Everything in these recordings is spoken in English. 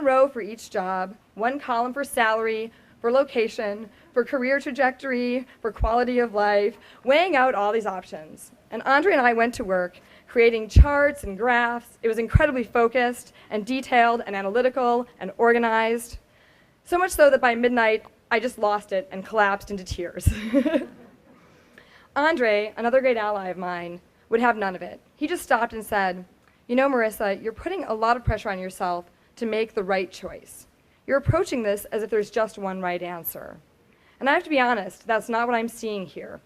row for each job, one column for salary, for location, for career trajectory, for quality of life, weighing out all these options. And Andre and I went to work creating charts and graphs. It was incredibly focused and detailed and analytical and organized. So much so that by midnight, I just lost it and collapsed into tears. Andre, another great ally of mine, would have none of it. He just stopped and said, "You know, Marissa, you're putting a lot of pressure on yourself to make the right choice. You're approaching this as if there's just one right answer." And I have to be honest, that's not what I'm seeing here,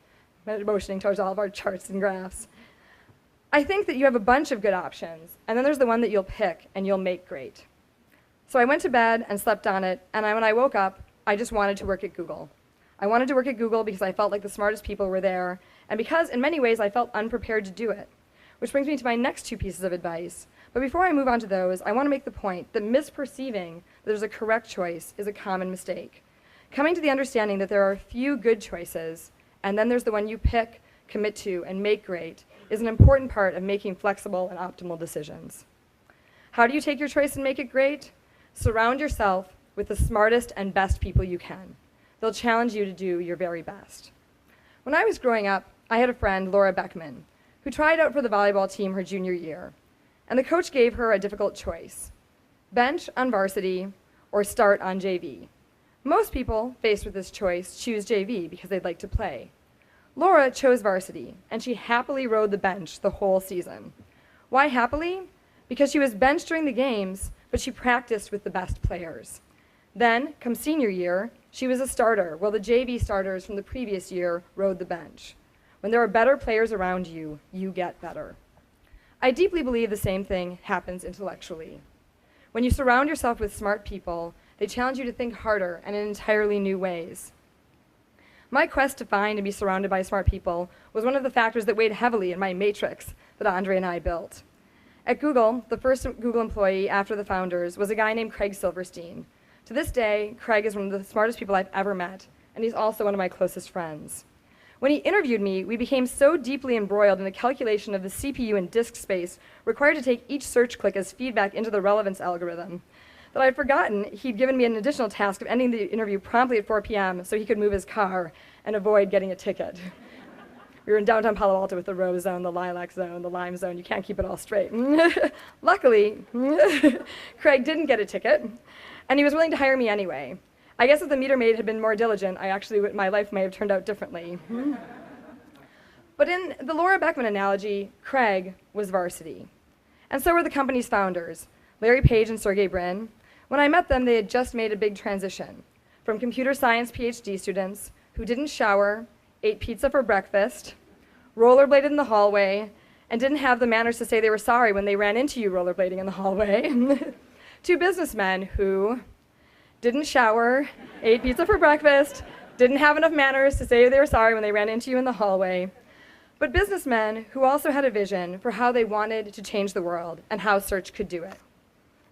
motioning towards all of our charts and graphs. I think that you have a bunch of good options, and then there's the one that you'll pick and you'll make great. So I went to bed and slept on it, and when I woke up, I just wanted to work at Google. I wanted to work at Google because I felt like the smartest people were there, and because in many ways I felt unprepared to do it. Which brings me to my next two pieces of advice. But before I move on to those, I want to make the point that misperceiving that there's a correct choice is a common mistake. Coming to the understanding that there are a few good choices, and then there's the one you pick, commit to, and make great, is an important part of making flexible and optimal decisions. How do you take your choice and make it great? Surround yourself with the smartest and best people you can. They'll challenge you to do your very best. When I was growing up, I had a friend, Laura Beckman, who tried out for the volleyball team her junior year, and the coach gave her a difficult choice: bench on varsity or start on JV. Most people faced with this choice choose JV because they'd like to play. Laura chose varsity, and she happily rode the bench the whole season. Why happily? Because she was benched during the games, but she practiced with the best players. Then, come senior year, she was a starter, while the JV starters from the previous year rode the bench. When there are better players around you, you get better. I deeply believe the same thing happens intellectually. When you surround yourself with smart people, they challenge you to think harder and in entirely new ways. My quest to find and be surrounded by smart people was one of the factors that weighed heavily in my matrix that Andre and I built. At Google, the first Google employee after the founders was a guy named Craig Silverstein. To this day, Craig is one of the smartest people I've ever met, and he's also one of my closest friends. When he interviewed me, we became so deeply embroiled in the calculation of the CPU and disk space required to take each search click as feedback into the relevance algorithm that I'd forgotten he'd given me an additional task of ending the interview promptly at 4 p.m. so he could move his car and avoid getting a ticket. We were in downtown Palo Alto with the Rose Zone, the Lilac Zone, the Lime Zone. You can't keep it all straight. Luckily, Craig didn't get a ticket, and he was willing to hire me anyway. I guess if the meter maid had been more diligent, my life may have turned out differently. But in the Laura Beckman analogy, Craig was varsity. And so were the company's founders, Larry Page and Sergey Brin. When I met them, they had just made a big transition from computer science PhD students who didn't shower, ate pizza for breakfast, rollerbladed in the hallway, and didn't have the manners to say they were sorry when they ran into you rollerblading in the hallway, to businessmen who didn't shower, ate pizza for breakfast, didn't have enough manners to say they were sorry when they ran into you in the hallway, but businessmen who also had a vision for how they wanted to change the world and how search could do it.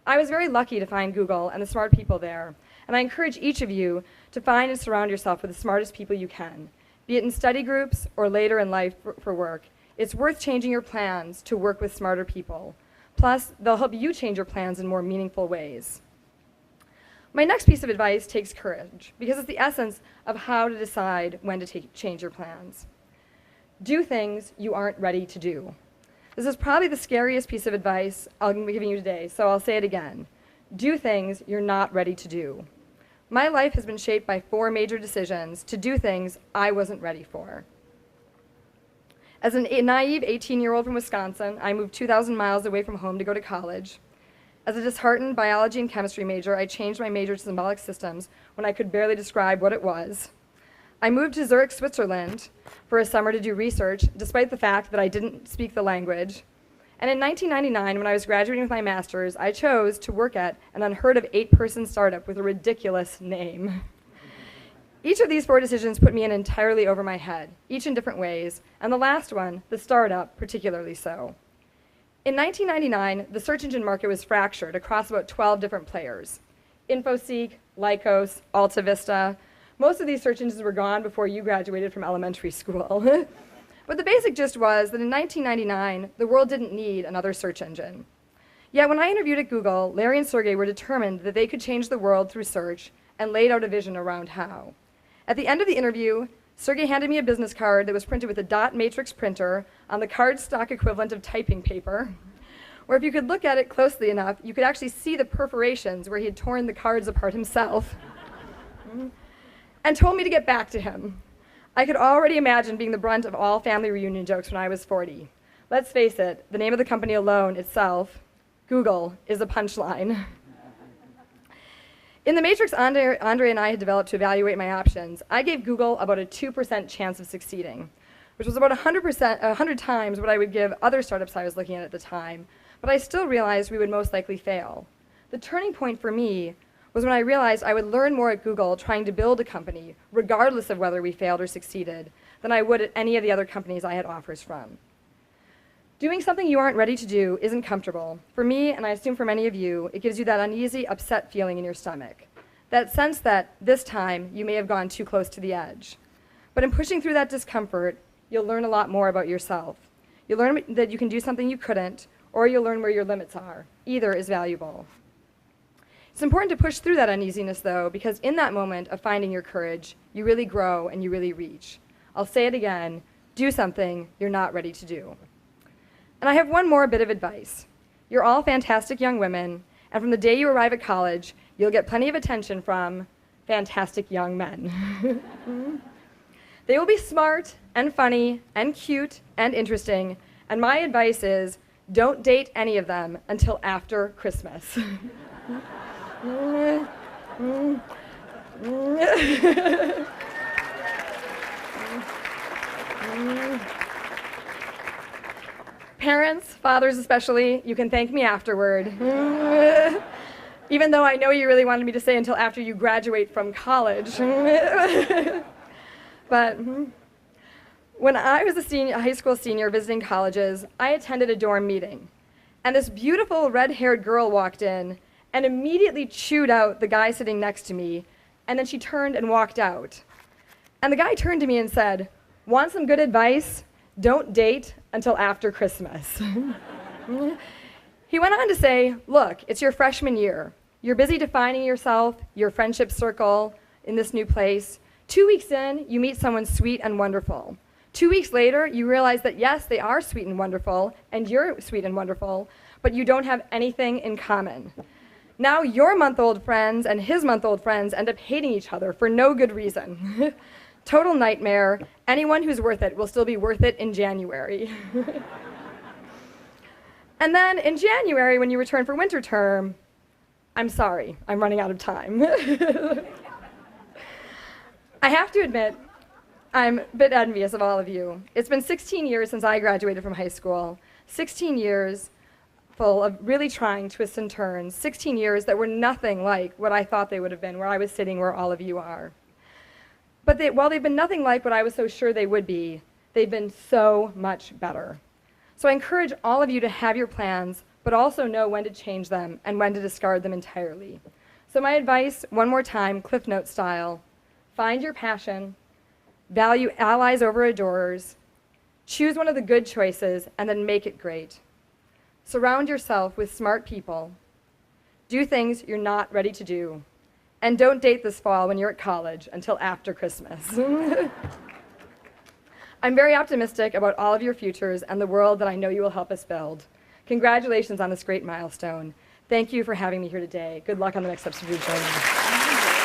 I was very lucky to find Google and the smart people there, and I encourage each of you to find and surround yourself with the smartest people you can, be it in study groups or later in life for work. It's worth changing your plans to work with smarter people. Plus, they'll help you change your plans in more meaningful ways. My next piece of advice takes courage, because it's the essence of how to decide when to change your plans. Do things you aren't ready to do. This is probably the scariest piece of advice I'm giving you today, so I'll say it again. Do things you're not ready to do. My life has been shaped by 4 major decisions to do things I wasn't ready for. As a naive 18-year-old from Wisconsin, I moved 2,000 miles away from home to go to college. As a disheartened biology and chemistry major, I changed my major to symbolic systems when I could barely describe what it was. I moved to Zurich, Switzerland for a summer to do research, despite the fact that I didn't speak the language. And in 1999, when I was graduating with my master's, I chose to work at an unheard of 8-person startup with a ridiculous name. Each of these 4 decisions put me in entirely over my head, each in different ways, and the last one, the startup, particularly so. In 1999, the search engine market was fractured across about 12 different players. InfoSeek, Lycos, AltaVista. Most of these search engines were gone before you graduated from elementary school. But the basic gist was that in 1999, the world didn't need another search engine. Yet when I interviewed at Google, Larry and Sergey were determined that they could change the world through search and laid out a vision around how. At the end of the interview, Sergey handed me a business card that was printed with a dot matrix printer on the cardstock equivalent of typing paper, where if you could look at it closely enough, you could actually see the perforations where he had torn the cards apart himself, and told me to get back to him. I could already imagine being the brunt of all family reunion jokes when I was 40. Let's face it, the name of the company alone itself, Google, is a punchline. In the matrix Andre and I had developed to evaluate my options, I gave Google about a 2% chance of succeeding, which was about 100 times what I would give other startups I was looking at the time, but I still realized we would most likely fail. The turning point for me was when I realized I would learn more at Google trying to build a company, regardless of whether we failed or succeeded, than I would at any of the other companies I had offers from. Doing something you aren't ready to do isn't comfortable. For me, and I assume for many of you, it gives you that uneasy, upset feeling in your stomach. That sense that this time you may have gone too close to the edge. But in pushing through that discomfort, you'll learn a lot more about yourself. You'll learn that you can do something you couldn't, or you'll learn where your limits are. Either is valuable. It's important to push through that uneasiness, though, because in that moment of finding your courage, you really grow and you really reach. I'll say it again, do something you're not ready to do. And I have one more bit of advice. You're all fantastic young women, and from the day you arrive at college, you'll get plenty of attention from fantastic young men. They will be smart and funny and cute and interesting, and my advice is don't date any of them until after Christmas. Parents, fathers especially, you can thank me afterward. Even though I know you really wanted me to say until after you graduate from college. But when I was a high school senior visiting colleges, I attended a dorm meeting. And this beautiful red-haired girl walked in and immediately chewed out the guy sitting next to me, and then she turned and walked out. And the guy turned to me and said, "Want some good advice? Don't date until after Christmas." He went on to say, look, it's your freshman year. You're busy defining yourself, your friendship circle in this new place. 2 weeks in, you meet someone sweet and wonderful. 2 weeks later, you realize that yes, they are sweet and wonderful, and you're sweet and wonderful, but you don't have anything in common. Now your month-old friends and his month-old friends end up hating each other for no good reason. Total nightmare. Anyone who's worth it will still be worth it in January. And then in January, when you return for winter term, I'm sorry, I'm running out of time. I have to admit, I'm a bit envious of all of you. It's been 16 years since I graduated from high school, 16 years full of really trying twists and turns, 16 years that were nothing like what I thought they would have been, where I was sitting where all of you are. But while they've been nothing like what I was so sure they would be, they've been so much better. So I encourage all of you to have your plans, but also know when to change them and when to discard them entirely. So my advice, one more time, Cliff Note style, find your passion, value allies over adorers, choose one of the good choices, and then make it great. Surround yourself with smart people. Do things you're not ready to do. And don't date this fall when you're at college until after Christmas. I'm very optimistic about all of your futures and the world that I know you will help us build. Congratulations on this great milestone. Thank you for having me here today. Good luck on the next steps of your journey.